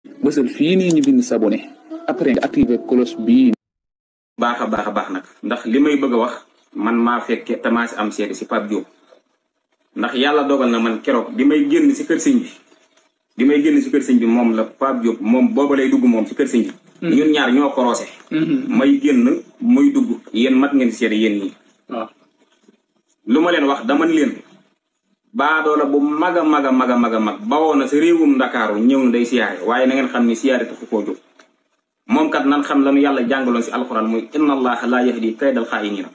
bësal fii nii ñu bind s'abonné après nga activer cloche bii. baax a baax nag ndax li may bëgg a wax man maa fekke te maa si am seede si Pape Diop ndax yàlla dogal na man keroog bi may génn si kër sëñ bi moom la Pape Diop moom booba lay dugg moom si kër sëñ bi. ñun ñaar ñoo korosé. may génn muy dugg yéen mat ngeen si seede yéen ñii. waaw lu ma leen wax dama leen baadoola bu mag a mag bawoo na sa réewum Ndakaaru ñëw na day siyaare waaye na ngeen xam ni siyaare taxu koo jóg. moom kat nan xam lanu yàlla jàngaloon si alxuraan muy inna allaha laa yahdi kaydal xaa'iniina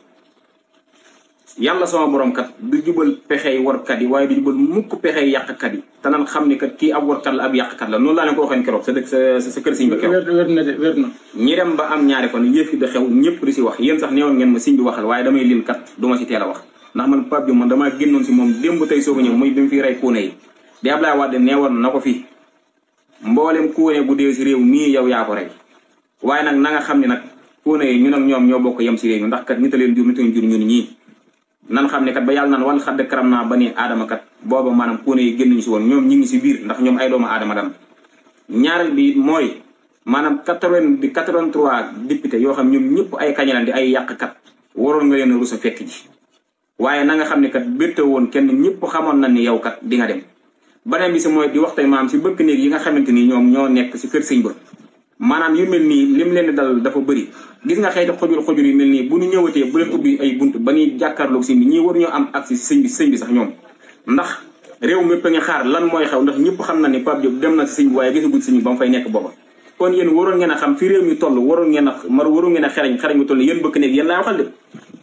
yàlla sama borom kat du jubal pexey warkat yi waaye du jubal mukk pexey yàqkat yi te nan xam ni kat kii ab warkat la ab yàqkat la noonu laa leen ko waxeen keroog sa dëkk sa kër siñ ba keroog wér na ñi dem ba am ñaari fan yëf yi da xew ñëpp di si wax yéen sax neewoon ngeen ma siñ bi waxal waaye damay lim kat du ma si teel a wax ndax man Pape Diop man damaa génnoon si moom démb tey soog a ñëw muy bi mu fi rey kuune yi di Ablaye Wade neewoon na ko fi mboolem kuune bu dee si réew mii yow yaa ko rey waaye nag na nga xam ne nag kuune yi ñun ak ñoom ñoo bokk yem si réew mi ndax kat nit a leen jur nit a leen jur ñun ñii nan xam ne kat ba yàlla naan wan xadd karam naa ba ni aadama kat booba maanaam kuune yi génnuñu si woon ñoom ñi ngi si biir ndax ñoom ay doomu aadama dan ñaareel bi mooy maanaam 83 député yoo xam ñoom ñëpp ay kañalan di ay yàqkat waroon nga leen a rus a fekk ji waaye na nga xam ne kat bérte woon kenn ñëpp xamoon na ni yow kat di nga dem beneen bi si mooy di waxtay maam si bëkk néeg yi nga xamante ni ñoom ñoo nekk si kër sëñ ba maanaam yu mel nii lim leen dal dafa bëri gis nga xëyti xojur yu mel nii bu ñu ñëwatee bu leen ubbi ay bunt ba ñuy jàkkaarloog sëñ bi ñii waruñoo am accès si sëñ bi sax ñoom ndax réew mépp a ngi xaar lan mooy xew ndax ñëpp xam na ni Pape Diop dem na si sëñ bi waaye gisaguñ sëñ bi ba mu fay nekk booba kon yéen waroon ngeen a xam fi réew mi toll waroon ngeen a xereñ bu toll yéen bëkk néeg yéen laa waxal de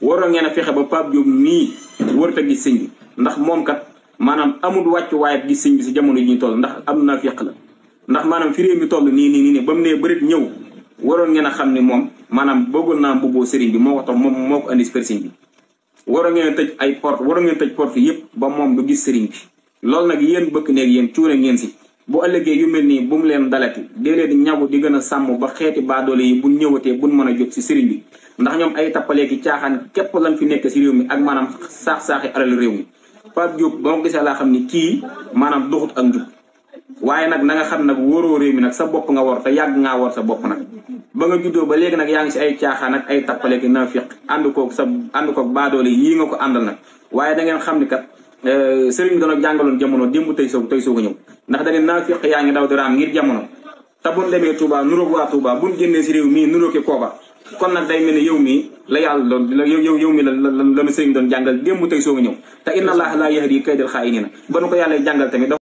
waroon ngeen a fexe ba Pape Diop nii warut a gis sëñ bi ndax moom kat maanaam amul wàccu waaye gis sëñ bi si jamono yi ñuy toll ndax am naa fiq la ndax maanaam fi réew mi toll nii ba mu nee bërit ñëw waroon ngeen a xam ni moom maanaam bëggoon naa mbubboo sëriñ bi moo ko tax moom moo ko andi si kër sëriñ bi waroon ngeen tëj ay porte waroon ngeen tëj porte yëpp ba moom du gis sëriñ bi loolu nag yéen bëkk néeg yéen cuune ngeen si bu ëllëgee yu mel nii bu mu leen dalati déedéet di ñagu di gën a sàmm ba xeeti baadoole yi buñ ñëwatee buñ mën a jot si sëriñ bi ndax ñoom ay tappaleeki caaxaan képp lan fi nekk si réew mi ak maanaam saax-saaxi alal réew mi Pape Diop ba ma gisee laa xam ni kii maanaam doxut ak njub waaye nag na nga xam nag wóoroo réew mi nag sa bopp nga war te yàgg ngaa war sa bopp nag ba nga juddoo ba léegi nag yaa ngi si ay caaxaan ak ay tappaleeki naafiq ànd koog baadoole yii nga ko àndal nag waaye da ngeen xam ni kat sëriñ bi doona jàngaloon jamono démb tey soog a ñëw ndax da ngeen naafiq yaa ngi daw di raam ngir jamono te buñ demee Touba nuróog waa Touba buñ génnee si réew mii nuróoki kooba kon nag day mel ne yow mii la yàlla doon yow mi la sëriñ doon jàngal démb tey soog a ñëw te inna allaha laa yahdi kaydal xaa'iniina ba nu ko yàlla jàngal tamit